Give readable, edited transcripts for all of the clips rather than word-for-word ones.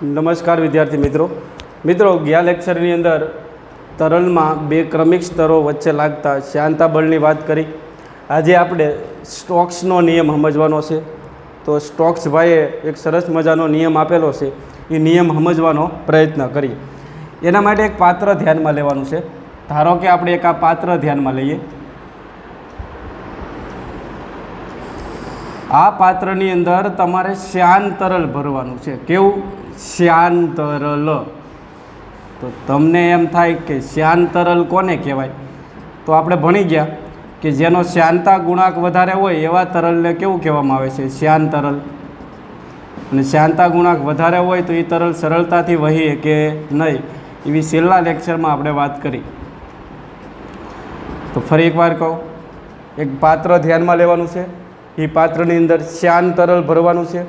નમસ્કાર વિદ્યાર્થી મિત્રો ગયા લેક્ચરની અંદર તરલમાં બે ક્રમિક સ્તરો વચ્ચે લાગતા શ્યાનતા બળની વાત કરી। આજે આપણે સ્ટોક્સનો નિયમ સમજવાનો છે। તો સ્ટોક્સ ભાઈએ એક સરસ મજાનો નિયમ આપેલો છે, એ નિયમ સમજવાનો પ્રયત્ન કરીએ। એના માટે એક પાત્ર ધ્યાનમાં લેવાનું છે। ધારો કે આપણે એક આ પાત્ર ધ્યાનમાં લઈએ। આ પાત્રની અંદર તમારે શ્યાન તરલ ભરવાનું છે। કેવું? શ્યાન તરલ। તો તમને એમ થાય કે શ્યાન તરલ કોને કહેવાય? તો આપણે ભણી ગયા કે જેનો શ્યાનતા ગુણાંક વધારે હોય એવા તરલને કેવું કહેવામાં આવે છે? શ્યાન તરલ। અને શ્યાનતા ગુણાંક વધારે હોય તો એ તરલ સરળતાથી વહી કે નહીં, એવી છેલ્લા લેક્ચરમાં આપણે વાત કરી। તો ફરી એકવાર કહું, એક પાત્ર ધ્યાનમાં લેવાનું છે। એ પાત્રની અંદર શ્યાન તરલ ભરવાનું છે।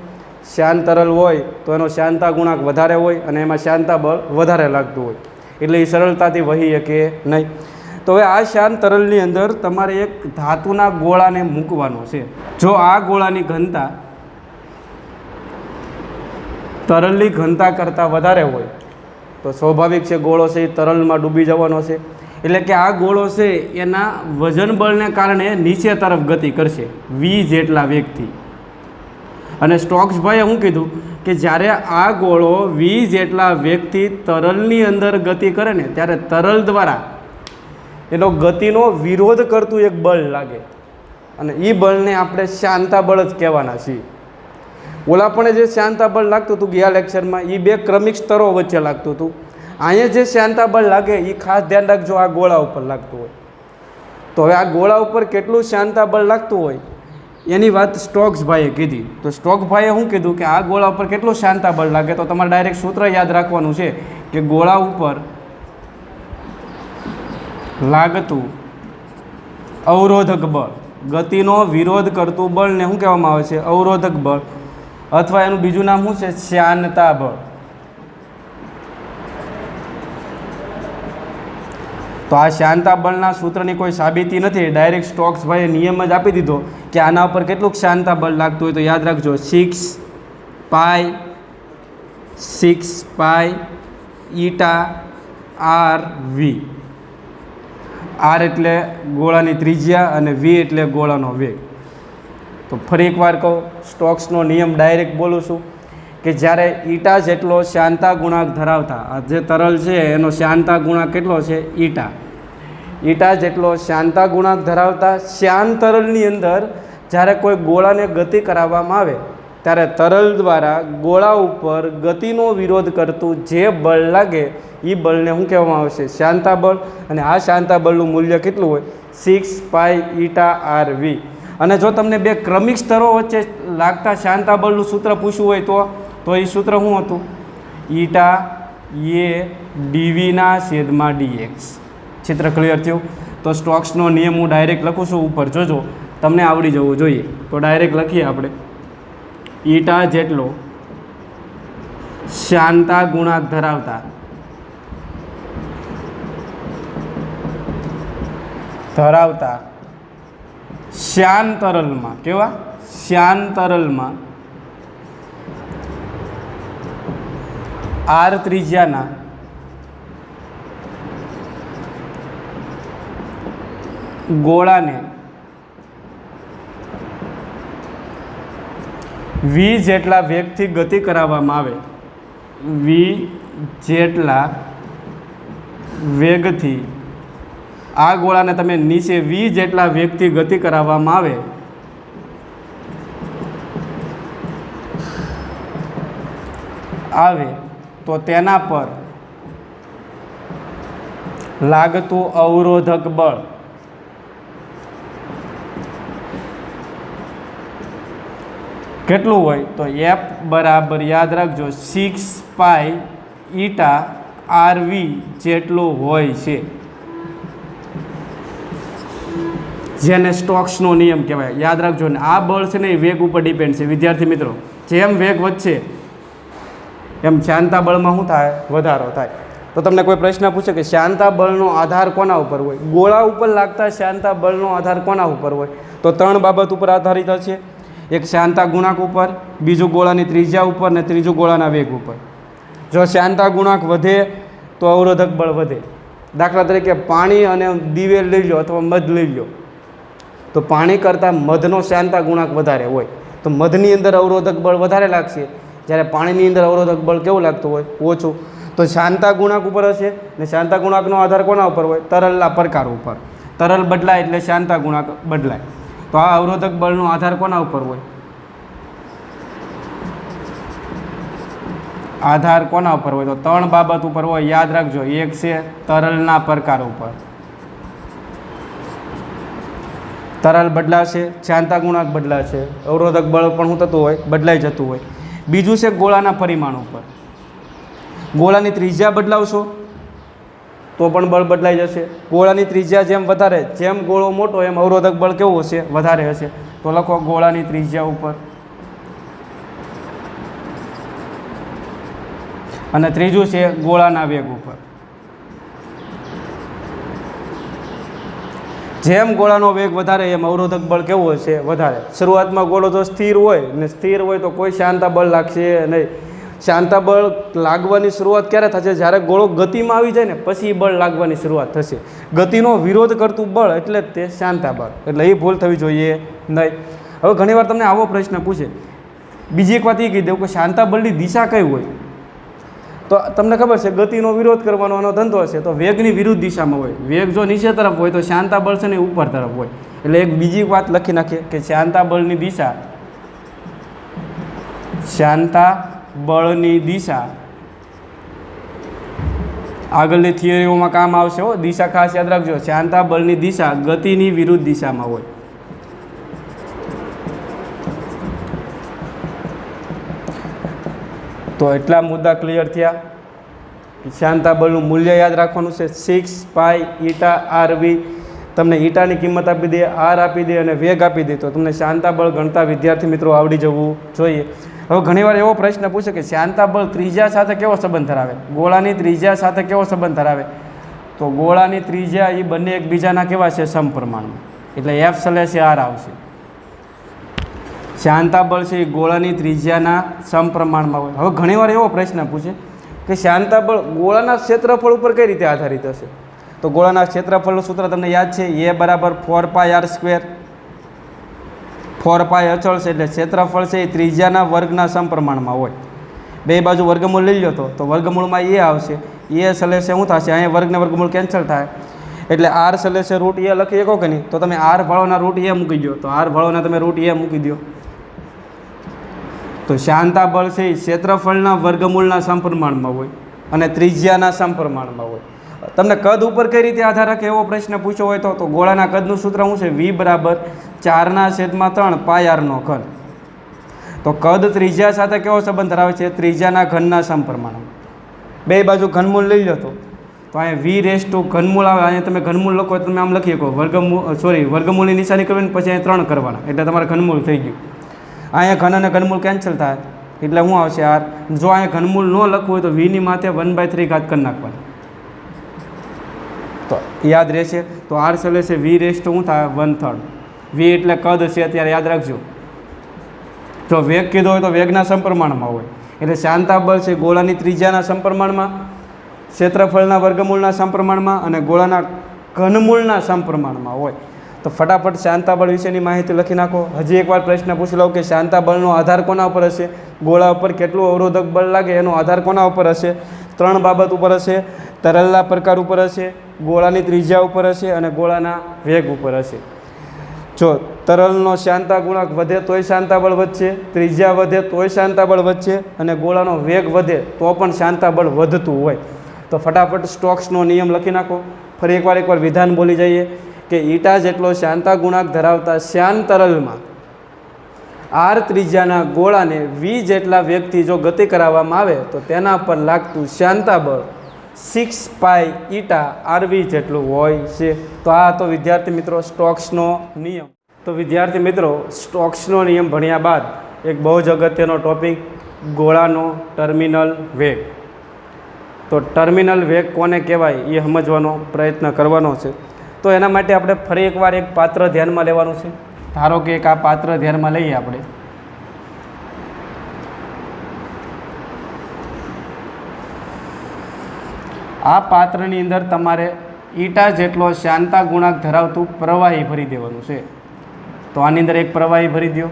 શ્યાન તરલ હોય તો એનો શ્યાનતા ગુણાંક વધારે હોય અને એમાં શ્યાનતા બળ વધારે લાગતું હોય, એટલે એ સરળતાથી વહી શકે નહીં। તો હવે આ શ્યાન તરલની અંદર તમારે એક ધાતુના ગોળાને મૂકવાનો છે। જો આ ગોળાની ઘનતા તરલની ઘનતા કરતાં વધારે હોય તો સ્વાભાવિક છે ગોળો છે એ તરલમાં ડૂબી જવાનો છે। એટલે કે આ ગોળો છે એના વજન બળને કારણે નીચે તરફ ગતિ કરશે v જેટલા વેગથી। અને સ્ટોક્સભાઈએ શું કીધું કે જ્યારે આ ગોળો v જેટલા વેગથી તરલની અંદર ગતિ કરે ને ત્યારે તરલ દ્વારા એનો ગતિનો વિરોધ કરતું એક બળ લાગે, અને એ બળને આપણે શ્યાનતા બળ જ કહેવાના છીએ। ઓલા પણ જે શ્યાનતા બળ લાગતું હતું ગયા લેક્ચરમાં, એ બે ક્રમિક સ્તરો વચ્ચે લાગતું હતું। અહીંયા જે શ્યાનતા બળ લાગે એ ખાસ ધ્યાન રાખજો, આ ગોળા ઉપર લાગતું હોય। તો હવે આ ગોળા ઉપર કેટલું શ્યાનતા બળ લાગતું હોય એની વાત સ્ટોક્સભાઈએ કીધી। તો સ્ટોક્સભાઈએ શું કીધું કે આ ગોળા ઉપર કેટલું શ્યાનતા બળ લાગે? તો તમારે ડાયરેક્ટ સૂત્ર યાદ રાખવાનું છે કે ગોળા ઉપર લાગતું અવરોધક બળ, ગતિનો વિરોધ કરતું બળને શું કહેવામાં આવે છે? અવરોધક બળ, અથવા એનું બીજું નામ શું છે? શ્યાનતા બળ। તો આ શ્યાનતા બળના સૂત્રની કોઈ સાબિતી નથી, ડાયરેક્ટ સ્ટોક્સભાઈએ નિયમ જ આપી દીધો કે આના ઉપર કેટલું શ્યાનતા બળ લાગતું હોય। તો યાદ રાખજો 6 પાઈ ઈટા આર વી। આર એટલે ગોળાની ત્રિજ્યા અને વી એટલે ગોળાનો વેગ। તો ફરી એકવાર કહું, સ્ટોક્સનો નિયમ ડાયરેક્ટ બોલું છું કે જ્યારે ઈટા જેટલો શ્યાનતા ગુણાંક ધરાવતા આ જે તરલ છે એનો શ્યાનતા ગુણાંક કેટલો છે? ઈટા જેટલો શ્યાનતા ગુણાંક ધરાવતા શ્યાન તરલની અંદર જ્યારે કોઈ ગોળાને ગતિ કરાવવામાં આવે ત્યારે તરલ દ્વારા ગોળા ઉપર ગતિનો વિરોધ કરતું જે બળ લાગે એ બળને શું કહેવામાં આવશે? શ્યાનતા બળ। અને આ શ્યાનતા બળનું મૂલ્ય કેટલું હોય? 6 પાઈ ઈટા આર વી। અને જો તમને બે ક્રમિક સ્તરો વચ્ચે લાગતા શ્યાનતા બળનું સૂત્ર પૂછવું હોય તો એ સૂત્ર શું હતું? ઈટા એ ડીવીના છેદમાં ડીએક્સ। ચિત્ર ક્લિયર થયું? તો સ્ટોક્સનો નિયમ હું ડાયરેક્ટ લખું છું, ઉપર જોજો તમને આવડી જવું જોઈએ। તો ડાયરેક્ટ લખીએ આપણે, ઈટા જેટલો શ્યાનતા ગુણાંક ધરાવતા શ્યાન તરલમાં, કેવા? શ્યાન તરલમાં આર ત્રિજ્યાના ગોળાને વી જેટલા વેગથી ગતિ કરાવવામાં આવે, વી જેટલા વેગથી આ ગોળાને તમે નીચે વી જેટલા વેગથી ગતિ કરાવવામાં આવે તો તેના પર લાગતું અવરોધક બળ કેટલું હોય? તો એફ બરાબર યાદ રાખજો 6 પાઈ ઈટા આર વી જેટલું હોય છે, જેને સ્ટોક્સનો નિયમ કહેવાય। યાદ રાખજો ને, આ બળ છે ને એ વેગ ઉપર ડિપેન્ડ છે વિદ્યાર્થી મિત્રો। જેમ વેગ વધશે એમ શ્યાનતા બળમાં શું થાય? વધારો થાય। તો તમને કોઈ પ્રશ્ન પૂછે કે શ્યાનતા બળનો આધાર કોના ઉપર હોય? ગોળા ઉપર લાગતા શ્યાનતા બળનો આધાર કોના ઉપર હોય? તો ત્રણ બાબત ઉપર આધારિત હશે। એક શ્યાનતા ગુણાંક ઉપર, બીજું ગોળાની ત્રિજ્યા ઉપર ને ત્રીજું ગોળાના વેગ ઉપર। જો શ્યાનતા ગુણાંક વધે તો અવરોધક બળ વધે. દાખલા તરીકે પાણી અને દિવેલ લઈ લો અથવા મધ લઈ લો, તો પાણી કરતાં મધનો શ્યાનતા ગુણાંક વધારે હોય તો મધની અંદર અવરોધક બળ વધારે લાગશે, જ્યારે પાણીની અંદર અવરોધક બળ કેવું લાગતું હોય? ઓછું. તો શાંતા ગુણાંક ઉપર હશે ને શાંતા ગુણાંકનો આધાર કોના ઉપર હોય? તરલના પ્રકાર ઉપર. તરલ બદલાય એટલે શાંતા ગુણાંક બદલાય. તો આ અવરોધક બળનો આધાર કોના ઉપર હોય? આધાર કોના ઉપર હોય? તો 3 બાબત ઉપર હોય, યાદ રાખજો. એક છે તરલના પ્રકાર ઉપર, તરલ બદલાશે, શાંતા ગુણાંક બદલાશે, અવરોધક બળ પણ શું થતું હોય? બદલાઈ જતું હોય. બીજું છે ગોળાના પરિમાણ ઉપર. ગોળાની ત્રિજ્યા બદલાવશો તો પણ બળ બદલાઈ જશે. ગોળાની ત્રિજ્યા જેમ વધારે, જેમ ગોળો મોટો એમ અવરોધક બળ કેવું હશે? વધારે હશે. તો લખો ગોળાની ત્રિજ્યા ઉપર. અને ત્રીજું છે ગોળાના વેગ ઉપર. જેમ ગોળાનો વેગ વધારે એમ અવરોધક બળ કેવું હશે? વધારે. શરૂઆતમાં ગોળો જો સ્થિર હોય ને સ્થિર હોય તો કોઈ શાંતા બળ લાગશે નહીં. શાંતા બળ લાગવાની શરૂઆત ક્યારે થશે? જ્યારે ગોળો ગતિમાં આવી જાય ને પછી બળ લાગવાની શરૂઆત થશે. ગતિનો વિરોધ કરતું બળ એટલે જ તે શાંતા બળ. એટલે એ ભૂલ થવી જોઈએ નહીં. હવે ઘણીવાર તમને આવો પ્રશ્ન પૂછે. બીજી એક વાત એ કહી દઉં કે શાંતા બળની દિશા કઈ હોય? તો તમને ખબર છે ગતિનો વિરોધ કરવાનો એનો ધંધો હશે તો વેગની વિરુદ્ધ દિશામાં હોય. વેગ જો નીચે તરફ હોય તો શાંતા બળ છે ને ઉપર તરફ હોય. એટલે એક બીજી વાત લખી નાખીએ કે શાંતા બળની દિશા, શાંતા બળની દિશા આગળની થિયરીઓમાં કામ આવશે હો. દિશા ખાસ યાદ રાખજો. શાંતા બળની દિશા ગતિની વિરુદ્ધ દિશામાં હોય. તો એટલા મુદ્દા ક્લિયર થયા. શાંતા બળનું મૂલ્ય યાદ રાખવાનું છે 6 પાઈ ઈટા RV. તમને ઈટાની કિંમત આપી દે, આર આપી દે અને વેગ આપી દે તો તમને શાંતા બળ ગણતા વિદ્યાર્થી મિત્રો આવડી જવું જોઈએ. હવે ઘણીવાર એવો પ્રશ્ન પૂછે કે શાંતા બળ ત્રિજ્યા સાથે કેવો સંબંધ ધરાવે? ગોળાની ત્રિજ્યા સાથે કેવો સંબંધ ધરાવે? તો ગોળાની ત્રિજ્યા એ બંને એકબીજાના કેવા છે? સમપ્રમાણમાં. એટલે F/R આવશે. શાંતા બળ છે એ ગોળાની ત્રિજ્યાના સમપ્રમાણમાં હોય. હવે ઘણીવાર એવો પ્રશ્ન પૂછે કે શાંતા બળ ગોળાના ક્ષેત્રફળ ઉપર કઈ રીતે આધારિત હશે? તો ગોળાના ક્ષેત્રફળનું સૂત્ર તમને યાદ છે, A બરાબર 4πr². 4π અચળ છે એટલે ક્ષેત્રફળ છે એ ત્રિજ્યાના વર્ગના સમપ્રમાણમાં હોય. બે બાજુ વર્ગમૂળ લઈ લો તો વર્ગમૂળમાં A આવશે. A સલેશે શું થશે? અહીંયા વર્ગને વર્ગમૂળ કેન્સલ થાય એટલે R સલેશે √A લખી શકો કે નહીં? તો તમે R ભાળોના √A મૂકી દો. તો R ભાળોના તમે √A મૂકી દો. તો શાંતા બળ છે એ ક્ષેત્રફળના વર્ગમૂળના સમપ્રમાણમાં હોય અને ત્રિજ્યાના સમપ્રમાણમાં હોય. તમને કદ ઉપર કઈ રીતે આધાર રાખે એવો પ્રશ્ન પૂછ્યો હોય તો ગોળાના કદનું સૂત્ર શું છે? V બરાબર 4/3πr². તો કદ ત્રિજ્યા સાથે કેવો સંબંધ ધરાવે છે? ત્રિજ્યાના ઘનના સમપ્રમાણમાં. બે બાજુ ઘનમૂળ લઈ લો તો અહીંયા V ઘનમૂળ આવે. અહીંયા તમે ઘનમૂળ લખો તમે આમ લખી શકો વર્ગમૂળની નિશાની કરવી ને પછી અહીંયા 3 કરવાના એટલે તમારે ઘનમૂળ થઈ ગયું. અહીંયા ઘન અને ઘનમૂળ કેન્સલ થાય એટલે શું આવશે? R. જો અહીંયા ઘનમૂળ ન લખવું હોય તો Vની માથે 1/3 ઘાત કરી નાખવાની તો યાદ રહેશે. તો R સલેશે V શું થાય? 1/3. V એટલે કદ છે અત્યારે યાદ રાખજો. જો વેગ કીધો હોય તો વેગના સમપ્રમાણમાં હોય એટલે શાંતા બળ છે ગોળાની ત્રિજ્યાના સમપ્રમાણમાં, ક્ષેત્રફળના વર્ગમૂળના સમપ્રમાણમાં અને ગોળાના ઘનમૂળના સમપ્રમાણમાં હોય. તો ફટાફટ શાંતા બળ વિશેની માહિતી લખી નાખો. હજી એકવાર પ્રશ્ન પૂછી લઉં કે શાંતા બળનો આધાર કોના ઉપર હશે? ગોળા ઉપર કેટલું અવરોધક બળ લાગે એનો આધાર કોના ઉપર હશે? 3 બાબત ઉપર હશે. તરલના પ્રકાર ઉપર હશે, ગોળાની ત્રિજ્યા ઉપર હશે અને ગોળાના વેગ ઉપર હશે. જો તરલનો શાંતા ગુણાંક વધે તોય શાંતા બળ વધશે, ત્રિજ્યા વધે તોય શાંતા બળ વધશે અને ગોળાનો વેગ વધે તો પણ શાંતા બળ વધતું હોય. તો ફટાફટ સ્ટોક્સનો નિયમ લખી નાખો. ફરી એકવાર વિધાન બોલી જઈએ કે ઈટા જેટલો શાંતા ગુણાંક ધરાવતા શ્યાન તરલમાં R ત્રિજ્યાના ગોળાને V જેટલા વેગથી જો ગતિ કરાવવામાં આવે તો તેના પર લાગતું શાંતા બળ 6 પાઈ ઈટા RV જેટલું હોય છે. તો આ તો વિદ્યાર્થી મિત્રો સ્ટોક્સનો નિયમ. તો વિદ્યાર્થી મિત્રો સ્ટોક્સનો નિયમ ભણ્યા બાદ એક બહુ જ અગત્યનો ટોપિક ગોળાનો ટર્મિનલ વેગ. તો ટર્મિનલ વેગ કોને કહેવાય એ સમજવાનો પ્રયત્ન કરવાનો છે. તો એના માટે આપણે ફરી એકવાર એક પાત્ર ધ્યાનમાં લેવાનું છે. ધારો કે એક આ પાત્ર ધ્યાનમાં લઈએ આપણે. આ પાત્રની અંદર તમારે ઈટા જેટલો શ્યાનતા ગુણાંક ધરાવતું પ્રવાહી ભરી દેવાનું છે. તો આની અંદર એક પ્રવાહી ભરી દો.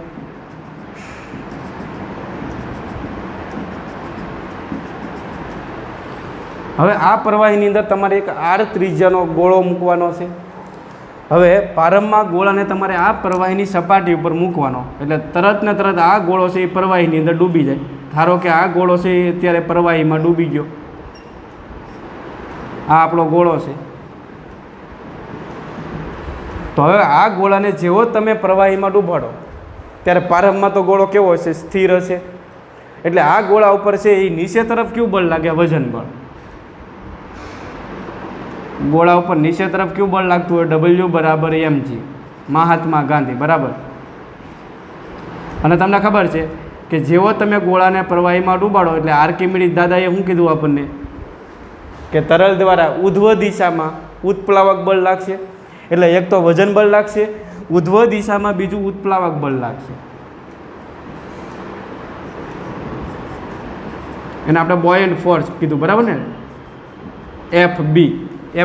હવે આ પ્રવાહીની અંદર તમારે એક આર ત્રિજ્યાનો ગોળો મૂકવાનો છે. હવે પ્રારંભમાં ગોળાને તમારે આ પ્રવાહીની સપાટી ઉપર મૂકવાનો, એટલે તરત ને તરત આ ગોળો છે એ પ્રવાહીની અંદર ડૂબી જાય. ધારો કે આ ગોળો છે એ અત્યારે પ્રવાહીમાં ડૂબી ગયો. આ આપણો ગોળો છે. તો હવે આ ગોળાને જેવો તમે પ્રવાહીમાં ડૂબાડો ત્યારે પ્રારંભમાં તો ગોળો કેવો હશે? સ્થિર હશે. એટલે આ ગોળા ઉપર છે એ નીચે તરફ કયું બળ લાગે? વજન બળ. ગોળા ઉપર નીચે તરફ કયું બળ લાગતું હોય? ડબલ્યુ બરાબર mg, મહાત્મા ગાંધી, બરાબર. અને તમને ખબર છે કે જેવો તમે ગોળાને પ્રવાહીમાં ડૂબાડો એટલે આર્કિમિડીઝ દાદાએ શું કીધું આપણને? કે તરલ દ્વારા ઉધ્વ દિશામાં ઉત્પ્લાવક બળ લાગશે. એટલે એક તો વજન બળ લાગશે, ઉધ્વ દિશામાં બીજું ઉત્પ્લાવક બળ લાગશે. એને આપણે બોયન્ટ ફોર્સ કીધું, બરાબર ને?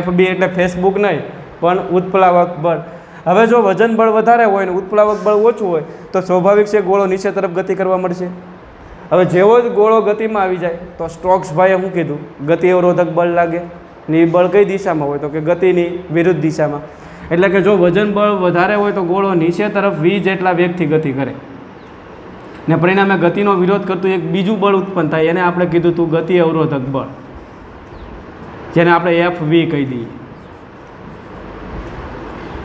FB એટલે ફેસબુક નહીં પણ ઉત્પ્લાવક બળ. હવે જો વજન બળ વધારે હોય ને ઉત્પ્લાવક બળ ઓછું હોય તો સ્વાભાવિક છે ગોળો નીચે તરફ ગતિ કરવા મળશે. હવે જેવો જ ગોળો ગતિમાં આવી જાય તો સ્ટોક્સભાઈએ શું કીધું? ગતિ અવરોધક બળ લાગે. ને એ બળ કઈ દિશામાં હોય? તો કે ગતિની વિરુદ્ધ દિશામાં. એટલે કે જો વજન બળ વધારે હોય તો ગોળો નીચે તરફ v જેટલા વેગથી ગતિ કરે ને પરિણામે ગતિનો વિરોધ કરતું એક બીજું બળ ઉત્પન્ન થાય. એને આપણે કીધું હતું ગતિ અવરોધક બળ, જેને આપણે FV કહી દઈએ.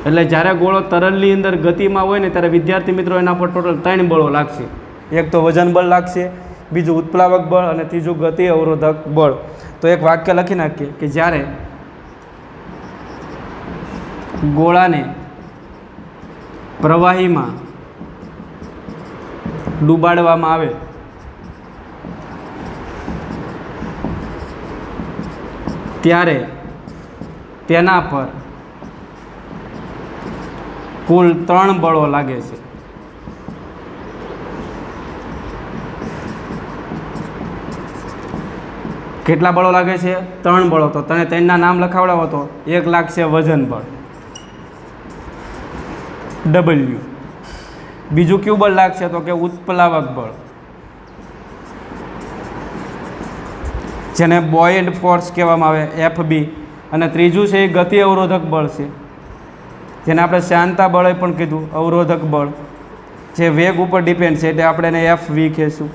એટલે જ્યારે ગોળો તરલની અંદર ગતિમાં હોય ને ત્યારે વિદ્યાર્થી મિત્રો એના પર ટોટલ 3 બળો લાગશે. એક તો વજન બળ લાગશે, બીજું ઉત્પ્લાવક બળ અને ત્રીજું ગતિ અવરોધક બળ. તો એક વાક્ય લખી નાખીએ કે જ્યારે ગોળાને પ્રવાહીમાં ડૂબાડવામાં આવે ત્યારે તેના પર કુલ 3 બળો લાગે છે. કેટલા બળો લાગે છે? 3 બળો. તો તને 3ના નામ લખાવડાવો તો એક લાગશે વજન બળ W. બીજું કયું બળ લાગશે? તો કે ઉત્પ્લાવક બળ, જેને બોયન્ટ ફોર્સ કહેવામાં આવે, FB. અને ત્રીજું છે એ ગતિ અવરોધક બળ છે, જેને આપણે શાંતા બળ પણ કીધું, અવરોધક બળ, જે વેગ ઉપર ડિપેન્ડ છે એટલે આપણે એને FV કહીશું.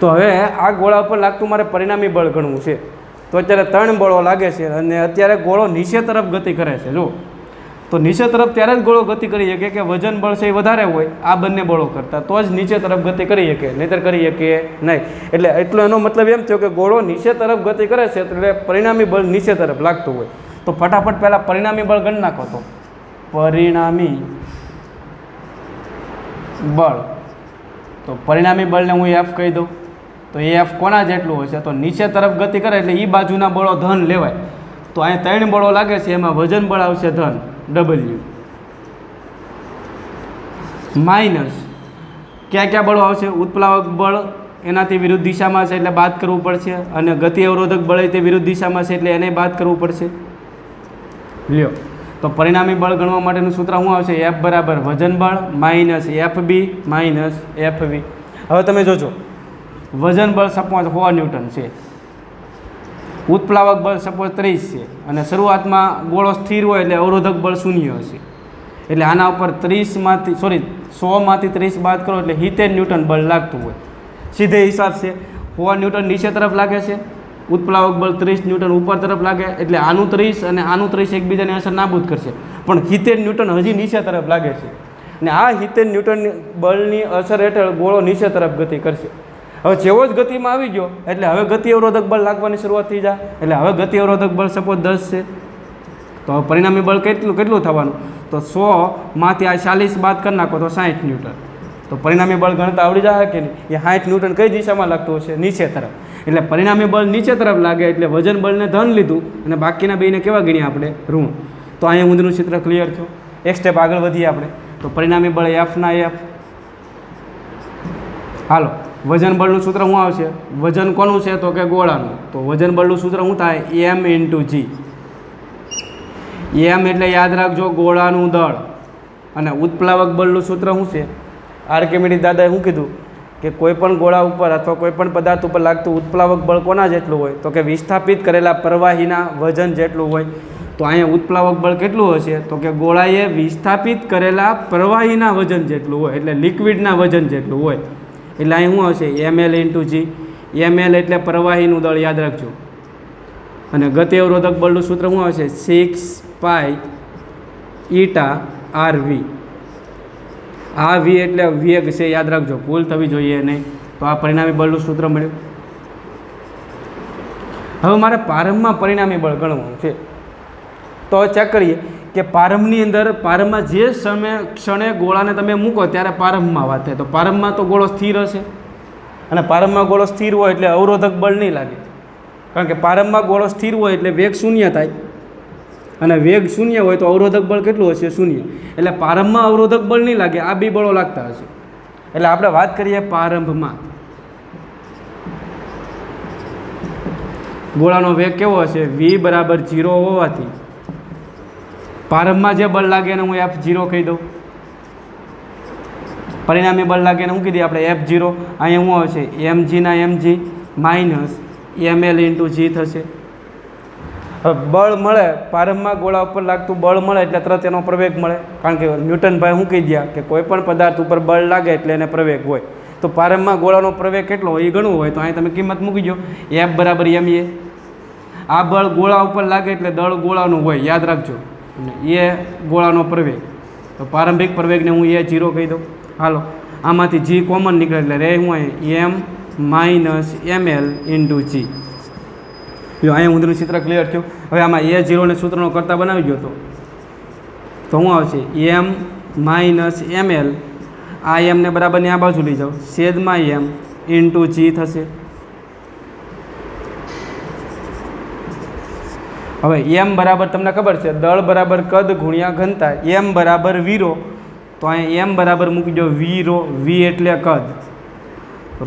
તો હવે આ ગોળા ઉપર લાગતું મારે પરિણામી બળ ગણવું છે. તો અત્યારે 3 બળો લાગે છે અને અત્યારે ગોળો નીચે તરફ ગતિ કરે છે. જો તો નીચે તરફ ત્યારે જ ગોળો ગતિ કરી શકે કે વજન બળ છે એ વધારે હોય આ બંને બળો કરતાં, તો જ નીચે તરફ ગતિ કરી શકે, નહીંતર કરી શકે નહીં. એટલે એટલો એનો મતલબ એમ થયો કે ગોળો નીચે તરફ ગતિ કરે છે એટલે પરિણામી બળ નીચે તરફ લાગતું હોય. તો ફટાફટ પહેલાં પરિણામી બળ ગણી નાખો. તો પરિણામી બળ, તો પરિણામી બળને હું F કહી દઉં. તો F કોના જેટલું હશે? તો નીચે તરફ ગતિ કરે એટલે એ બાજુના બળો ધન લેવાય. તો અહીંયા 3 બળો લાગે છે, એમાં વજન બળ આવશે ધન W, માઇનસ ક્યાં બળો આવશે? ઉત્પ્લાવક બળ એનાથી વિરુદ્ધ દિશામાં છે એટલે બાદ કરવું પડશે, અને ગતિ અવરોધક બળ તે વિરુદ્ધ દિશામાં છે એટલે એને બાદ કરવું પડશે. લ્યો, તો પરિણામી બળ ગણવા માટેનું સૂત્ર શું આવશે? F બરાબર વજન બળ માઇનસ FB માઇનસ FV. હવે તમે જોજો, વજન બળ સપોઝ 100 ન્યૂટન છે, ઉત્પ્લાવક બળ સપોઝ 30 છે, અને શરૂઆતમાં ગોળો સ્થિર હોય એટલે અવરોધક બળ 0 હશે. એટલે આના ઉપર 100માંથી 30 બાદ કરો એટલે 70 ન્યૂટન બળ લાગતું હોય. સીધે હિસાબ છે. 100 ન્યૂટન નીચે તરફ લાગે છે, ઉત્પ્લાવક બળ 30 ન્યૂટન ઉપર તરફ લાગે, એટલે આનું 30 અને આનું 30 એકબીજાની અસર નાબૂદ કરશે. પણ 70 ન્યૂટન હજી નીચે તરફ લાગે છે, અને આ 70 ન્યૂટન બળની અસર હેઠળ ગોળો નીચે તરફ ગતિ કરશે. હવે જેવો જ ગતિમાં આવી ગયો એટલે હવે ગતિ અવરોધક બળ લાગવાની શરૂઆત થઈ જાય. એટલે હવે ગતિ અવરોધક બળ સપોઝ 10 છે, તો હવે પરિણામી બળ કેટલું થવાનું? તો 100માંથી આ 40 બાદ કરી નાખો તો 60 ન્યૂટન. તો પરિણામી બળ ગણતા આવડી જાય કે નહીં? એ 60 ન્યૂટન કઈ દિશામાં લાગતું હશે? નીચે તરફ. એટલે પરિણામી બળ નીચે તરફ લાગે એટલે વજન બળને ધન લીધું અને બાકીના બેને કેવા ગણ્યા આપણે? ઋણ. તો અહીંયા ઊંધનું ચિત્ર ક્લિયર થયું. એક સ્ટેપ આગળ વધીએ આપણે. તો પરિણામી બળ F ના F. હાલો, વજન બળનું સૂત્ર શું આવશે? વજન કોનું છે? તો કે ગોળાનું. તો વજન બળનું સૂત્ર શું થાય? એમ ઇન્ટુ જી. એમ એટલે યાદ રાખજો ગોળાનું દળ. અને ઉત્પ્લાવક બળનું સૂત્ર શું છે? આર્કિમીડીઝ દાદાએ શું કીધું કે કોઈ પણ ગોળા ઉપર અથવા કોઈ પણ પદાર્થ ઉપર લાગતું ઉત્પ્લાવક બળ કોના જેટલું હોય? તો કે વિસ્થાપિત કરેલા પ્રવાહીના વજન જેટલું હોય. તો અહીંયા ઉત્પ્લાવક બળ કેટલું હશે? તો કે ગોળાએ વિસ્થાપિત કરેલા પ્રવાહીના વજન જેટલું હોય, એટલે લિક્વિડના વજન જેટલું હોય. એટલે અહીં શું હશે? ml ઇન્ટુ જી. ml એટલે પ્રવાહીનું દળ, યાદ રાખજો. અને ગતિ અવરોધક બળનું સૂત્ર શું આવશે? 6 પાઈ ઈટા આર વી. આ વી એટલે વેગ છે, યાદ રાખજો, ભૂલ થવી જોઈએ નહીં. તો આ પરિણામી બળનું સૂત્ર મળ્યું. હવે મારે પ્રારંભમાં પરિણામી બળ ગણવાનું છે. તો ચેક કરીએ કે પ્રારંભની અંદર પ્રારંભમાં જે ક્ષણે ગોળાને તમે મૂકો ત્યારે પ્રારંભમાં વાત થાય. તો પ્રારંભમાં તો ગોળો સ્થિર હશે, અને પ્રારંભમાં ગોળો સ્થિર હોય એટલે અવરોધક બળ નહીં લાગે, કારણ કે પ્રારંભમાં ગોળો સ્થિર હોય એટલે વેગ શૂન્ય થાય, અને વેગ શૂન્ય હોય તો અવરોધક બળ કેટલું હશે? શૂન્ય. એટલે પ્રારંભમાં અવરોધક બળ નહીં લાગે, આ બે બળો લાગતા હશે. એટલે આપણે વાત કરીએ પ્રારંભમાં ગોળાનો વેગ કેવો હશે? v બરાબર 0 હોવાથી પ્રારંભમાં જે બળ લાગે એને હું F0 કહી દઉં. પરિણામી બળ લાગે એને શું કીધી આપણે? F0. અહીંયા શું આવશે? mg ના mg માઇનસ ml ઇન્ટુ જી થશે. હવે બળ મળે, પ્રારંભમાં ગોળા ઉપર લાગતું બળ મળે એટલે તરત એનો પ્રવેગ મળે, કારણ કે ન્યૂટનભાઈ શું કહી દયા કે કોઈ પણ પદાર્થ ઉપર બળ લાગે એટલે એને પ્રવેગ હોય. તો પ્રારંભમાં ગોળાનો પ્રવેગ કેટલો હોય એ ગણવું હોય તો અહીં તમે કિંમત મૂકી દો. F બરાબર ma. આ બળ ગોળા ઉપર લાગે એટલે દળ ગોળાનું હોય, યાદ રાખજો. અને એ ગોળાનો પ્રવેગ, તો પ્રારંભિક પ્રવેગને હું A0 કહી દઉં. હાલો, આમાંથી જી કોમન નીકળે એટલે રહે હું અહીં m માઇનસ ml ઇન્ટુ જી. જો અહીંયા ઊંધું ચિત્ર ક્લિયર થયું. હવે આમાં A0ને સૂત્રનો કરતા બનાવી ગયો તો શું આવશે? m minus ml. આ એમને બરાબરની આ બાજુ લઈ જાઓ, છેદમાં m ઇન્ટુ જી થશે. હવે એમ બરાબર તમને ખબર છે, દળ બરાબર કદ ગુણ્યા ઘનતા. એમ બરાબર વીરો, તો અહીંયા એમ બરાબર મૂકી દો વી રો. વી એટલે કદ,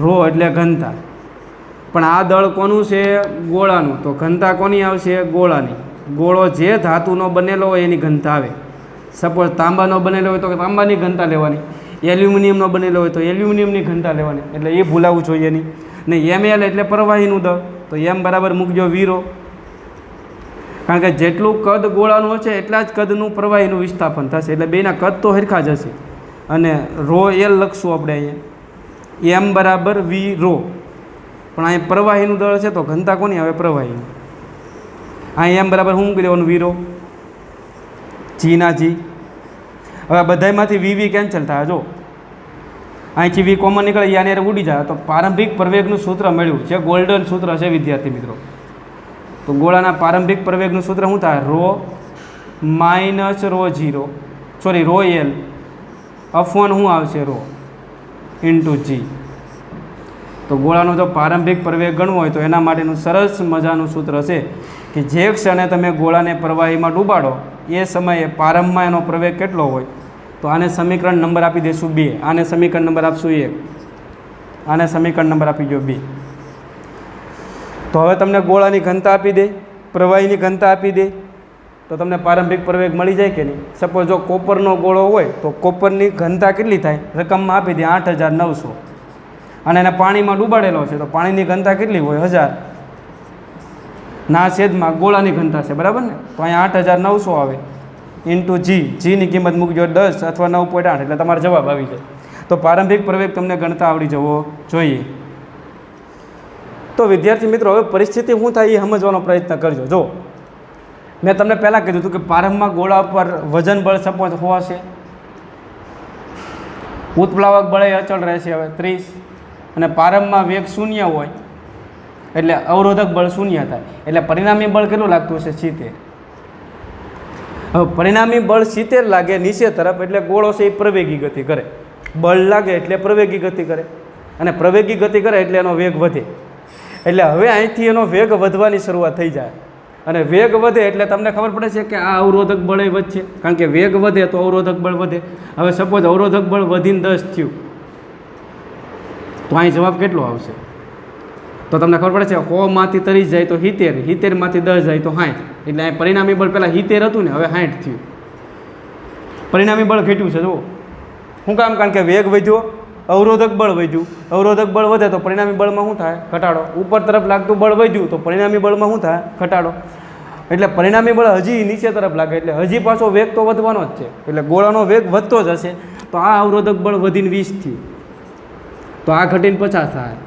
રો એટલે ઘનતા. પણ આ દળ કોનું છે? ગોળાનું. તો ઘનતા કોની આવશે? ગોળાની. ગોળો જે ધાતુનો બનેલો હોય એની ઘનતા આવે. સપોઝ તાંબાનો બનેલો હોય તો તાંબાની ઘનતા લેવાની, એલ્યુમિનિયમનો બનેલો હોય તો એલ્યુમિનિયમની ઘનતા લેવાની. એટલે એ ભૂલાવવું જોઈએ નહીં. ને ml એટલે પ્રવાહીનું દળ, તો એમ બરાબર મૂકજો વીરો. કારણ કે જેટલું કદ ગોળાનું હશે એટલા જ કદનું પ્રવાહીનું વિસ્થાપન થશે, એટલે બેના કદ તો સરખા જ હશે. અને રો એલ લખશું આપણે અહીંયા, એમ બરાબર વી રો. પણ અહીંયા પ્રવાહીનું દળ છે તો ઘનતા કોની આવે? પ્રવાહીનું. અહીંયા એમ બરાબર શું મૂકી દેવાનું? વીરો. જી ના જી. હવે બધામાંથી વી કેન્સલ થાય. જો અહીંથી વી કોમન નીકળે, યાને ઉડી જાય. તો પ્રારંભિક પ્રવેગનું સૂત્ર મળ્યું, જે ગોલ્ડન સૂત્ર છે વિદ્યાર્થી મિત્રો. તો ગોળાના પ્રારંભિક પ્રવેગનું સૂત્ર શું થાય? Rho minus rho 0, sorry rho L upon શું આવશે? Rho into g. તો ગોળાનો જો પ્રારંભિક પ્રવેગ ગણવો હોય તો એના માટેનું સરસ મજાનું સૂત્ર છે કે જે ક્ષણે તમે ગોળાને પ્રવાહીમાં ડૂબાડો એ સમયે પ્રારંભમાં એનો પ્રવેગ કેટલો હોય? તો આને સમીકરણ નંબર આપી દઈશું 2, આને સમીકરણ નંબર આપશું 1, આને સમીકરણ નંબર આપી દો 2. તો હવે તમને ગોળાની ઘનતા આપી દે, પ્રવાહીની ઘનતા આપી દે, તો તમને પ્રારંભિક પ્રવેગ મળી જાય કે નહીં? સપોઝ જો કોપરનો ગોળો હોય તો કોપરની ઘનતા કેટલી થાય? રકમમાં આપી દે 8900. અને એને પાણીમાં ડૂબાડેલો છે તો પાણીની ઘનતા કેટલી હોય? 1000 ના છેદમાં ગોળાની ઘનતા છે, બરાબર ને? તો અહીંયા 8900 આવે ઇન્ટુ જી. જીની કિંમત મૂકજો 10 અથવા 9.8, એટલે તમારો જવાબ આવી જાય. તો પ્રારંભિક પ્રવેગ તમને ગણતા આવડી જવો જોઈએ. તો વિદ્યાર્થી મિત્રો, હવે પરિસ્થિતિ શું થાય એ સમજવાનો પ્રયત્ન કરજો. જો મેં તમને પહેલાં કીધું હતું કે પ્રારંભમાં ગોળા પર વજન બળ સપોઝ હોવાશે, ઉત્પ્લાવક બળે અચળ રહેશે હવે 30, અને પ્રારંભમાં વેગ શૂન્ય હોય એટલે અવરોધક બળ શૂન્ય થાય, એટલે પરિણામી બળ કેટલું લાગતું હશે? 70. હવે પરિણામી બળ 70 લાગે નીચે તરફ, એટલે ગોળો છે એ પ્રવેગી ગતિ કરે. બળ લાગે એટલે પ્રવેગી ગતિ કરે, અને પ્રવેગી ગતિ કરે એટલે એનો વેગ વધે. એટલે હવે અહીંથી એનો વેગ વધવાની શરૂઆત થઈ જાય, અને વેગ વધે એટલે તમને ખબર પડે છે કે આ અવરોધક બળે વધશે, કારણ કે વેગ વધે તો અવરોધક બળ વધે. હવે સપોઝ અવરોધક બળ વધીને 10 થયું, તો અહીં જવાબ કેટલો આવશે? તો તમને ખબર પડે છે 100માંથી 30 જાય તો 70, 70માંથી 10 જાય તો 60, એટલે અહીં પરિણામી બળ પહેલાં 70 હતું ને, હવે 60 થયું. પરિણામી બળ ઘટ્યું છે. જુઓ શું કામ? કારણ કે વેગ વધ્યો, અવરોધક બળ વધ્યું. અવરોધક બળ વધે તો પરિણામી બળમાં શું થાય? ઘટાડો. ઉપર તરફ લાગતું બળ વધ્યું તો પરિણામી બળમાં શું થાય? ઘટાડો. એટલે પરિણામી બળ હજી નીચે તરફ લાગે એટલે હજી પાછો વેગ તો વધવાનો જ છે, એટલે ગોળાનો વેગ વધતો જ હશે. તો આ અવરોધક બળ વધીને 20 થયું, તો આ ઘટીને 50 થાય.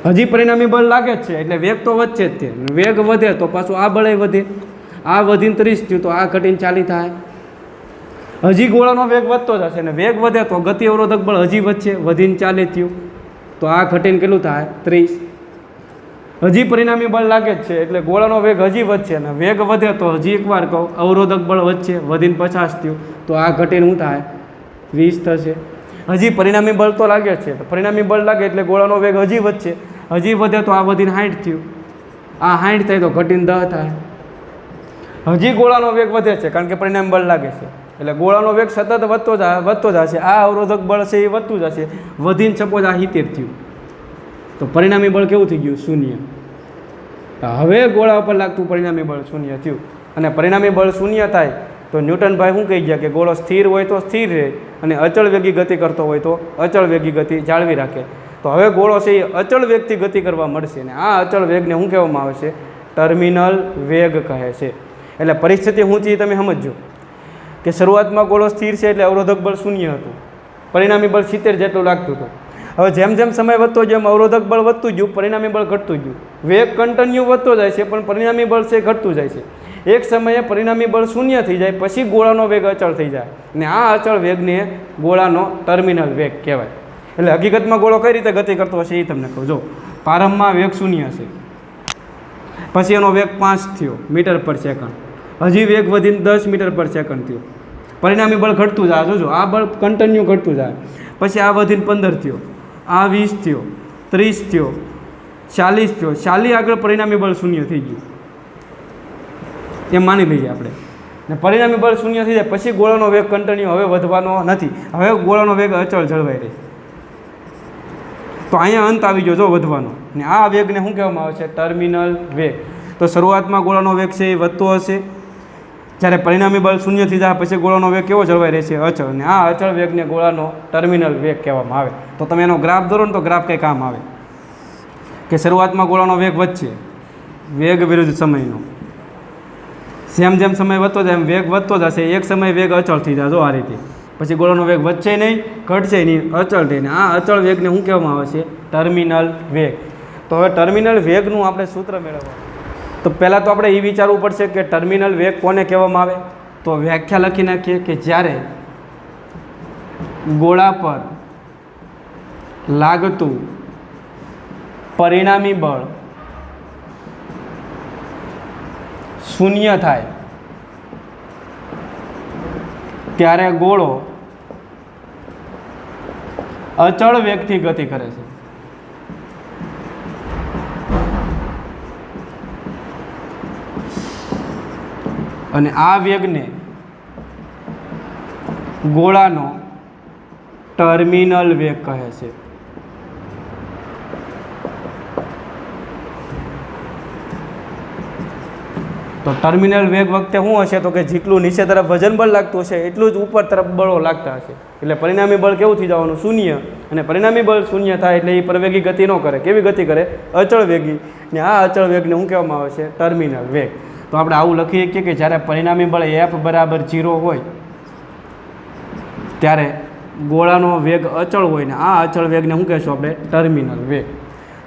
હજી પરિણામી બળ લાગે જ છે એટલે વેગ તો વધશે જ તે. વેગ વધે તો પાછું આ બળે વધે, આ વધીને 30 થયું તો આ ઘટીને 40 થાય. હજી ગોળાનો વેગ વધતો જશે ને વેગ વધે તો ગતિ અવરોધક બળ હજી વધશે, વધીને 40 થયું તો આ ઘટીને કેટલું થાય? 30. હજી પરિણામી બળ લાગે જ છે એટલે ગોળાનો વેગ હજી વધશે અને વેગ વધે તો હજી એકવાર કહું અવરોધક બળ વધશે, વધીને 50 થયું તો આ ઘટીને શું થાય? 20 થશે. હજી પરિણામી બળ તો લાગે જ છે, તો પરિણામી બળ લાગે એટલે ગોળાનો વેગ હજી વધશે, હજી વધે તો આ વધીને 60 થયું, આ 60 થાય તો ઘટીને 10 થાય. હજી ગોળાનો વેગ વધે છે કારણ કે પરિણામી બળ લાગે છે એટલે ગોળાનો વેગ સતત વધતો જશે. આ અવરોધક બળ છે એ વધતું જશે, વધીને સપોઝ આ 70 થયું તો પરિણામી બળ કેવું થઈ ગયું? 0. હવે ગોળા ઉપર લાગતું પરિણામી બળ 0 થયું. અને પરિણામી બળ 0 થાય તો ન્યૂટનભાઈ શું કહી ગયા કે ગોળો સ્થિર હોય તો સ્થિર રહે અને અચળ વેગી ગતિ કરતો હોય તો અચળ વેગી ગતિ જાળવી રાખે. તો હવે ગોળો છે એ અચળ વેગથી ગતિ કરવા મળશે ને આ અચળ વેગને શું કહેવામાં આવે છે? ટર્મિનલ વેગ કહે છે. એટલે પરિસ્થિતિ શું છે તમે સમજો કે શરૂઆતમાં ગોળો સ્થિર છે એટલે અવરોધક બળ 0 હતું, પરિણામી બળ 70 જેટલું લાગતું હતું. હવે જેમ જેમ સમય વધતો જેમ અવરોધક બળ વધતું ગયું, પરિણામી બળ ઘટતું ગયું. વેગ કન્ટિન્યુ વધતો જાય છે પણ પરિણામી બળ છે ઘટતું જાય છે. એક સમયે પરિણામી બળ 0 થઈ જાય પછી ગોળાનો વેગ અચળ થઈ જાય ને આ અચળ વેગને ગોળાનો ટર્મિનલ વેગ કહેવાય. એટલે હકીકતમાં ગોળો કઈ રીતે ગતિ કરતો હશે એ તમને કહું. જો પ્રારંભમાં વેગ 0 છે, પછી એનો વેગ 5 થયો મીટર પર સેકન્ડ, હજી વેગ વધીને 10 મીટર પર સેકન્ડ થયો. પરિણામી બળ ઘટતું જાય. જોજો આ બળ કન્ટિન્યુ ઘટતું જાય, પછી આ વધીને 15 થયો, આ 20 થયો, 30 થયો, 40 થયો. 40 આગળ પરિણામી બળ 0 થઈ ગયું એમ માની લઈએ આપણે. ને પરિણામી બળ 0 થઈ જાય પછી ગોળાનો વેગ કન્ટિન્યુ હવે વધવાનો નથી, હવે ગોળાનો વેગ અચળ જળવાઈ રહે. તો અહીંયા અંત આવી ગયો જો વધવાનો. ને આ વેગને શું કહેવામાં આવે છે? ટર્મિનલ વેગ. તો શરૂઆતમાં ગોળાનો વેગ છે એ વધતો હશે, જ્યારે પરિણામી બળ 0 થઈ જાય પછી ગોળાનો વેગ કેવો જળવાઈ રહેશે? અચળ. ને આ અચળ વેગને ગોળાનો ટર્મિનલ વેગ કહેવામાં આવે. તો તમે એનો ગ્રાફ દોરો ને તો ગ્રાફ કંઈ કામ આવે કે શરૂઆતમાં ગોળાનો વેગ વધશે, વેગ વિરુદ્ધ સમયનો. જેમ જેમ સમય વધતો જાય એમ વેગ વધતો જશે, એક સમય વેગ અચળ થઈ જાય જો આ રીતે. પછી ગોળાનો વેગ વધશે નહીં, ઘટશે નહીં, અચળ થઈને આ અચળ વેગને શું કહેવામાં આવે છે? ટર્મિનલ વેગ. તો હવે ટર્મિનલ વેગનું આપણે સૂત્ર મેળવવાનું. તો પહેલાં તો આપણે એ વિચારવું પડશે કે ટર્મિનલ વેગ કોને કહેવામાં આવે. તો વ્યાખ્યા લખી નાખીએ કે જ્યારે ગોળા પર લાગતું પરિણામી બળ 0 થાય ત્યારે ગોળો અચળ વેગથી ગતિ કરે છે. અને આ વેગને ગોળાનો ટર્મિનલ વેગ કહે છે. તો ટર્મિનલ વેગ વખતે શું હશે? તો કે જેટલું નીચે તરફ વજન બળ લાગતું હશે એટલું જ ઉપર તરફ બળો લાગતા હશે. એટલે પરિણામી બળ કેવું થઈ જવાનું? 0. અને પરિણામી બળ 0 થાય એટલે એ પરવેગી ગતિ ન કરે. કેવી ગતિ કરે? અચળ વેગી. ને આ અચળ વેગને શું કહેવામાં આવે છે? ટર્મિનલ વેગ. તો આપણે આવું લખી શકીએ કે જ્યારે પરિણામી બળ F બરાબર 0 હોય ત્યારે ગોળાનો વેગ અચળ હોય ને આ અચળ વેગને શું કહેશું આપણે? ટર્મિનલ વેગ.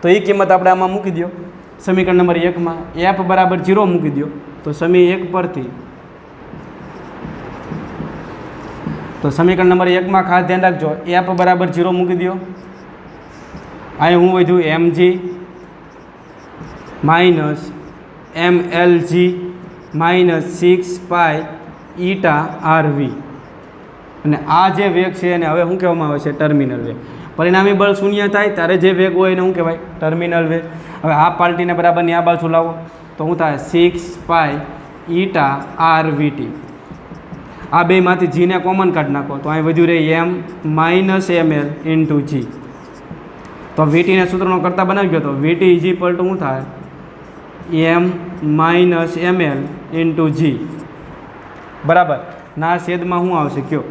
તો એ કિંમત આપણે આમાં મૂકી દો સમીકરણ નંબર 1માં. F બરાબર 0 મૂકી દો તો સમી 1 પરથી, તો સમીકરણ નંબર 1માં ખાસ ધ્યાન રાખજો F બરાબર 0 મૂકી દો. અહીં હું વધ્યું mg minus mlg minus 6 pi eta rv. અને આ જે વેગ છે એને હવે શું કહેવામાં આવે છે? ટર્મિનલ વેગ. પરિણામી બળ 0 થાય ત્યારે જે વેગ હોય એને શું કહેવાય? ટર્મિનલ વેગ. હવે આ પાર્ટીને બરાબરની આ બાજુ લાવો તો શું થાય? 6 પાઈ ઈટા rvt. આ બેમાંથી જીને કોમન કાઢી નાખો તો અહીં વધ્યું રહે m minus ml into g. તો વીટીને સૂત્રનો કરતા બનાવી ગયો તો વીટી ઇઝ ઇક્વલ ટુ શું થાય એમ માઇનસ ml ઇન્ટુ જી બરાબર ના છેદમાં શું આવશે કયો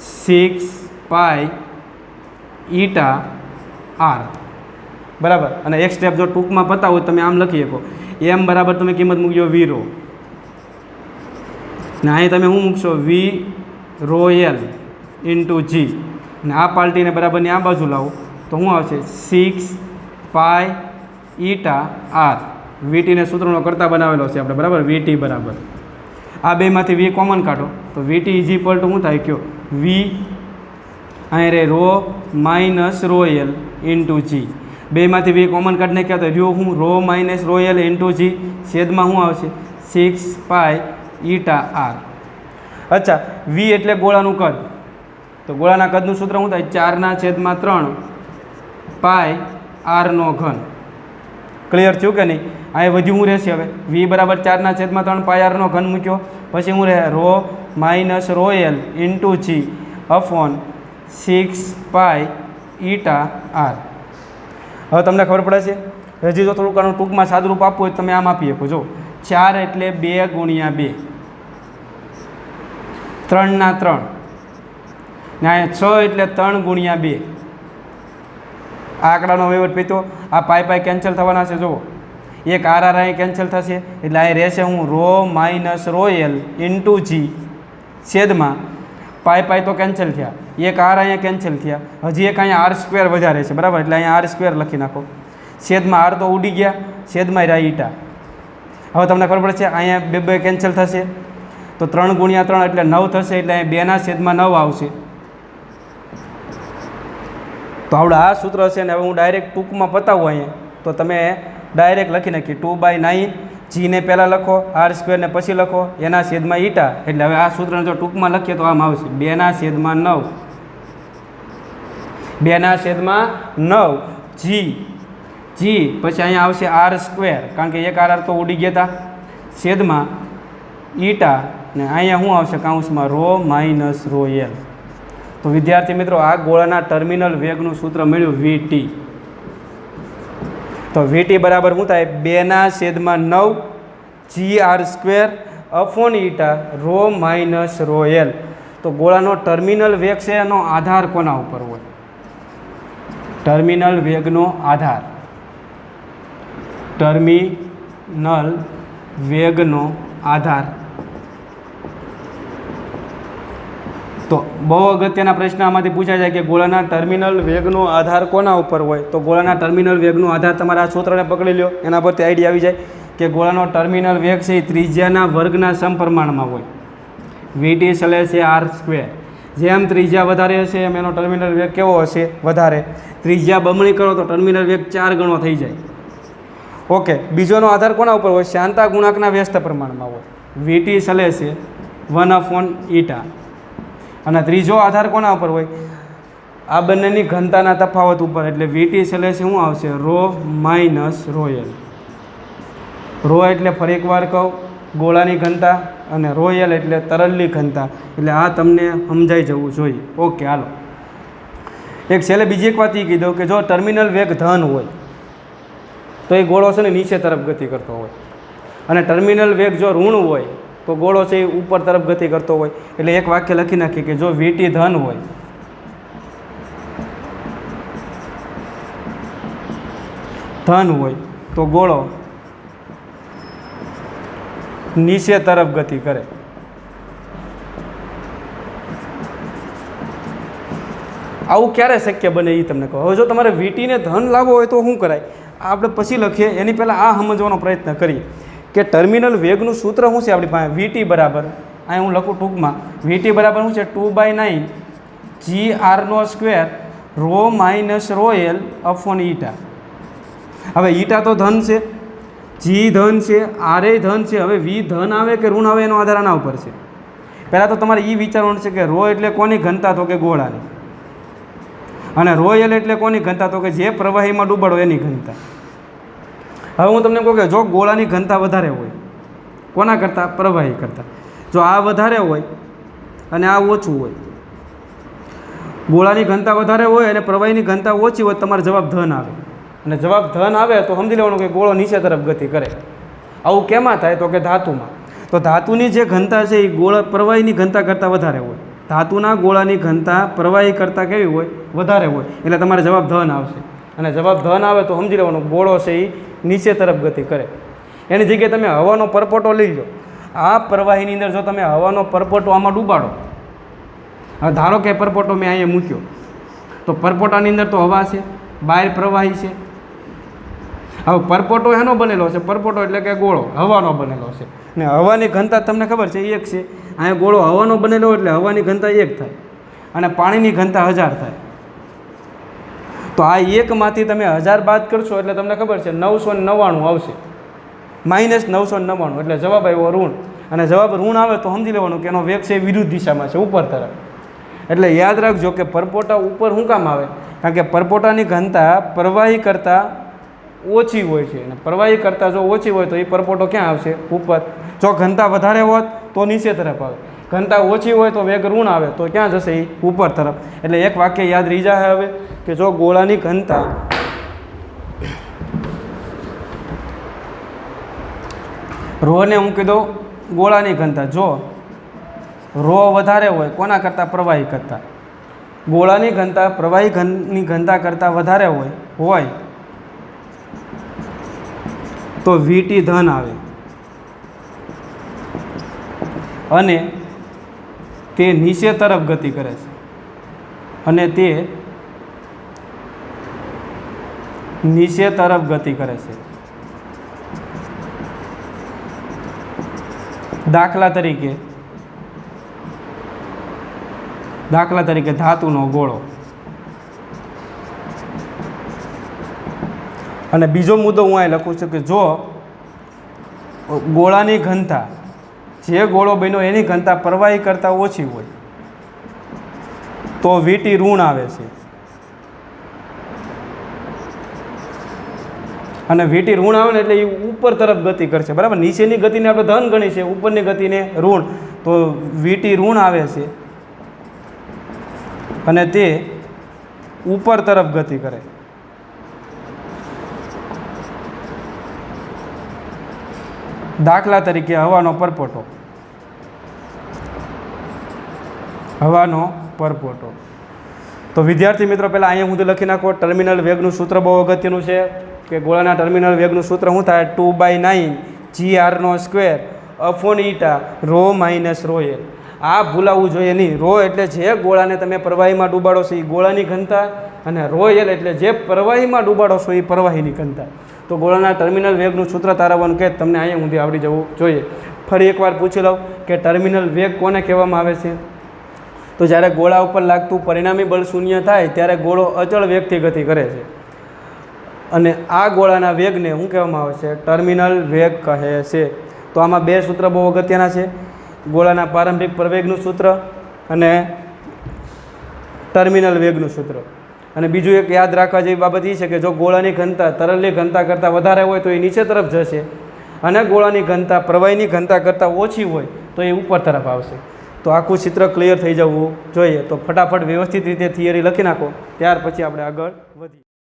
6 પાઈ ઈટા આર બરાબર અને એક સ્ટેપ જો ટૂંકમાં પતાવો તમે આમ લખી શકો એમ બરાબર તમે કિંમત મૂકજો વી રો ને અહીં તમે શું મૂકશો વી રો એલ ઇન્ટુ જી ને આ પાર્ટીને બરાબરની આ બાજુ લાવો તો શું આવશે 6 પાઈ ઈટા આર વીટીને સૂત્રનો કરતા બનાવેલો છે આપણે બરાબર વીટી બરાબર આ બેમાંથી વી કોમન કાઢો તો વીટી ઇઝ ઇક્વલ ટુ શું થાય કયો વી અહીં રે rho minus rho L into g બેમાંથી વી કોમન કાઢી નાખ્યા તો રહ્યો હું rho minus rho L into g છેદમાં શું આવશે 6 પાઈ ઈટા આર અચ્છા વી એટલે ગોળાનું કદ તો ગોળાના કદનું સૂત્ર શું થાય 4/3 પાઈ આરનો ઘન ક્લિયર થયું કે નહીં અહીં વધ્યું શું રહેશે હવે વી બરાબર 4/3 પાઈ આરનો ઘન મૂક્યો પછી શું રહે rho minus rho L into g upon 6 pi eta r હવે તમને ખબર પડે છે હજી જો થોડુંક આનું ટૂંકમાં સાદુરૂપ આપવું હોય તમે આમ આપી શકો જો 4 એટલે 2 ગુણ્યા 2 3/3 ને અહીંયા 6 એટલે 3 ગુણ્યા 2 આ આંકડાનો વહીવટ પીતો આ પાઈ પાઈ કેન્સલ થવાના છે જુઓ એક આર આર અહીં કેન્સલ થશે એટલે અહીં રહેશે હું rho minus rho L into g છેદમાં પાઈ પાઈ તો કેન્સલ થયા એક આર અહીંયા કેન્સલ થયા હજી એક અહીંયા આર સ્ક્વેર વધારે છે બરાબર એટલે અહીંયા આર સ્ક્વેર લખી નાખો છેદમાં આર તો ઉડી ગયા છેદમાં રહ્યા ઈટા હવે તમને ખબર પડશે અહીંયા બે કેન્સલ થશે તો 3 ગુણ્યા 3 એટલે 9 થશે એટલે અહીંયા 2/9 આવશે તો આપણે આ સૂત્ર છે ને હવે હું ડાયરેક્ટ ટૂંકમાં પતાવું અહીંયા તો તમે ડાયરેક્ટ લખી નાખી 2/9 જીને પહેલાં લખો આર સ્ક્વેરને પછી લખો એના છેદમાં ઈટા એટલે હવે આ સૂત્રને જો ટૂંકમાં લખીએ તો આમ આવશે 2/9 2/9 જી પછી અહીંયા આવશે આર સ્ક્વેર કારણ કે એક આર તો ઉડી ગયા હતા છેદમાં ઈટા ને અહીંયા શું આવશે કાઉન્સમાં રો માઇનસ રો એલ તો વિદ્યાર્થી મિત્રો આ ગોળાના ટર્મિનલ વેગનું સૂત્ર મળ્યું વીટી તો વીટી બરાબર શું થાય 2/9 g r square upon eta rho minus rho L તો ગોળાનો ટર્મિનલ વેગ છે એનો આધાર કોના ઉપર હોય ટર્મિનલ વેગનો આધાર ટર્મિનલ વેગનો આધાર તો બહુ અગત્યના પ્રશ્ન આમાંથી પૂછાય જાય કે ગોળાના ટર્મિનલ વેગનો આધાર કોના ઉપર હોય તો ગોળાના ટર્મિનલ વેગનો આધાર તમારા આ સૂત્રને પકડી લો એના પરથી આઈડિયા આવી જાય કે ગોળાનો ટર્મિનલ વેગ છે એ ત્રિજ્યાના વર્ગના સમપ્રમાણમાં હોય વીટી ચલે છે આર સ્ક્વેર જેમ ત્રિજ્યા વધારે હશે એમ એનો ટર્મિનલ વેગ કેવો હશે વધારે ત્રિજ્યા બમણી કરો તો ટર્મિનલ વેગ 4 ગણો થઈ જાય ઓકે બીજોનો આધાર કોના ઉપર હોય શાંતા ગુણાંકના વ્યસ્ત પ્રમાણમાં હોય વીટી ચલે છે 1/ઈટા અને ત્રીજો આધાર કોના ઉપર હોય આ બંનેની ઘનતાના તફાવત ઉપર એટલે વીટી ચલે છે શું આવશે rho minus rho L rho એટલે ફરી એકવાર કહું ગોળાની ઘનતા અને રો એલ એટલે તરલની ઘનતા એટલે આ તમને સમજાઈ જવું જોઈએ ઓકે હાલો એક છેલ્લે બીજી એક વાત એ કીધું કે જો ટર્મિનલ વેગ ધન હોય તો એ ગોળો છે ને નીચે તરફ ગતિ કરતો હોય અને ટર્મિનલ વેગ જો ઋણ હોય તો ગોળો છે એ ઉપર તરફ ગતિ કરતો હોય એટલે એક વાક્ય લખી નાખીએ કે જો વીટી ધન હોય તો ગોળો નીચે તરફ ગતિ કરે આવું ક્યારે શક્ય બને એ તમને કહો હવે જો તમારે વીટીને ધન લાવવો હોય તો શું કરાય આપણે પછી લખીએ એની પહેલાં આ સમજવાનો પ્રયત્ન કરીએ કે ટર્મિનલ વેગનું સૂત્ર શું છે આપણી પાસે વીટી બરાબર અહીં હું લખું ટૂંકમાં વીટી બરાબર શું છે 2/9 જી આરનો square rho minus rho L upon eta હવે ઈટા તો ધન છે જી ધન છે આરે ધન છે હવે વી ધન આવે કે ઋણ આવે એનો આધાર આના ઉપર છે પહેલાં તો તમારે એ વિચારવાનું છે કે રો એટલે કોની ઘનતા તો કે ગોળાની અને રો એલ એટલે કોની ઘનતા તો કે જે પ્રવાહીમાં ડૂબાડો એની ઘનતા હવે હું તમને કહું કે જો ગોળાની ઘનતા વધારે હોય કોના કરતાં પ્રવાહી કરતાં જો આ વધારે હોય અને આ ઓછું હોય ગોળાની ઘનતા વધારે હોય અને પ્રવાહીની ઘનતા ઓછી હોય તમારો જવાબ ધન આવે, અને જવાબ ધન આવે તો સમજી લેવાનું કે ગોળો નીચે તરફ ગતિ કરે. આવું કેમાં થાય તો કે ધાતુમાં. તો ધાતુની જે ઘનતા છે એ ગોળા પ્રવાહીની ઘનતા કરતાં વધારે હોય. ધાતુના ગોળાની ઘનતા પ્રવાહી કરતાં કેવી હોય? વધારે હોય. એટલે તમારે જવાબ ધન આવશે, અને જવાબ ધન આવે તો સમજી લેવાનું ગોળો છે એ નીચે તરફ ગતિ કરે. એની જગ્યાએ તમે હવાનો પરપોટો લઈ લો. આ પ્રવાહીની અંદર જો તમે હવાનો પરપોટો આમાં ડૂબાડો, હવે ધારો કે પરપોટો મેં અહીંયા મૂક્યો, તો પરપોટાની અંદર તો હવા છે, બહાર પ્રવાહી છે. હવે પરપોટો એનો બનેલો છે, પરપોટો એટલે કે ગોળો હવાનો બનેલો છે, ને હવાની ઘનતા તમને ખબર છે એક છે. અહીંયા ગોળો હવાનો બનેલો એટલે હવાની ઘનતા 1 થાય, અને પાણીની ઘનતા 1000 થાય. તો આ એકમાંથી તમે 1000 બાદ કરશો એટલે તમને ખબર છે 999 આવશે, -999. એટલે જવાબ આવ્યો ઋણ. અને જવાબ ઋણ આવે તો સમજી લેવાનું કે એનો વેગ છે વિરુદ્ધ દિશામાં છે, ઉપર તરફ. એટલે યાદ રાખજો કે પરપોટા ઉપર શું કામ આવે? કારણ કે પરપોટાની ઘનતા પ્રવાહી કરતાં ઓછી હોય છે, અને પ્રવાહી કરતાં જો ઓછી હોય તો એ પરપોટો ક્યાં આવશે? ઉપર. જો ઘનતા વધારે હોત તો નીચે તરફ આવે, ઘનતા ઓછી હોય તો વેગ ઋણ આવે તો ક્યાં જશે? એ ઉપર તરફ. એટલે એક વાક્ય યાદ રહી જાય હવે કે જો ગોળાની ઘનતા રોને હું કીધું ગોળાની ઘનતા જો રો વધારે હોય કોના કરતાં? પ્રવાહી કરતાં. ગોળાની ઘનતા પ્રવાહીની ઘનતા કરતાં વધારે હોય તો વીટી ધન આવે, અને તે નીચે તરફ ગતિ કરે છે, અને તે નીચે તરફ ગતિ કરે છે. દાખલા તરીકે ધાતુનો ગોળો. અને બીજો મુદ્દો હું અહીં લખું છું કે જો ગોળાની ઘનતા, જે ગોળો બન્યો એની ઘનતા પ્રવાહી કરતાં ઓછી હોય તો વીટી ઋણ આવે છે, અને વીટી ઋણ આવે ને એટલે એ ઉપર તરફ ગતિ કરશે. બરાબર, નીચેની ગતિને આપણે ધન ગણી છે, ઉપરની ગતિને ઋણ. તો વીટી ઋણ આવે છે અને તે ઉપર તરફ ગતિ કરે. દાખલા તરીકે હવાનો પરપોટો. તો વિદ્યાર્થી મિત્રો પહેલાં અહીંયા હું લખી નાખો. ટર્મિનલ વેગનું સૂત્ર બહુ અગત્યનું છે કે ગોળાના ટર્મિનલ વેગનું સૂત્ર શું થાય? 2/9 GR² અપોન ઈટા ρ - ρl. આ ભૂલાવવું જોઈએ નહીં. રો એટલે જે ગોળાને તમે પ્રવાહીમાં ડૂબાડો છો એ ગોળાની ઘનતા, અને ρl એટલે જે પ્રવાહીમાં ડૂબાડો છો એ પ્રવાહીની ઘનતા. તો ગોળાના ટર્મિનલ વેગનું સૂત્ર તારવવાનું કે તમને અહીંયા સુધી આવડી જવું જોઈએ. ફરી એકવાર પૂછી લઉં કે ટર્મિનલ વેગ કોને કહેવામાં આવે છે? તો જ્યારે ગોળા ઉપર લાગતું પરિણામી બળ શૂન્ય થાય ત્યારે ગોળો અચળ વેગથી ગતિ કરે છે, અને આ ગોળાના વેગને શું કહેવામાં આવે છે? ટર્મિનલ વેગ કહે છે. તો આમાં બે સૂત્ર બહુ અગત્યના છે, ગોળાના પ્રારંભિક પ્રવેગનું સૂત્ર અને ટર્મિનલ વેગનું સૂત્ર. અને બીજું એક યાદ રાખવા જેવી બાબત એ છે કે જો ગોળાની ઘનતા તરલની ઘનતા કરતાં વધારે હોય તો એ નીચે તરફ જશે, અને ગોળાની ઘનતા પ્રવાહીની ઘનતા કરતાં ઓછી હોય તો એ ઉપર તરફ આવશે. તો આખું ચિત્ર ક્લિયર થઈ જવું જોઈએ. તો ફટાફટ વ્યવસ્થિત રીતે થિયરી લખી નાખો, ત્યાર પછી આપણે આગળ વધીએ.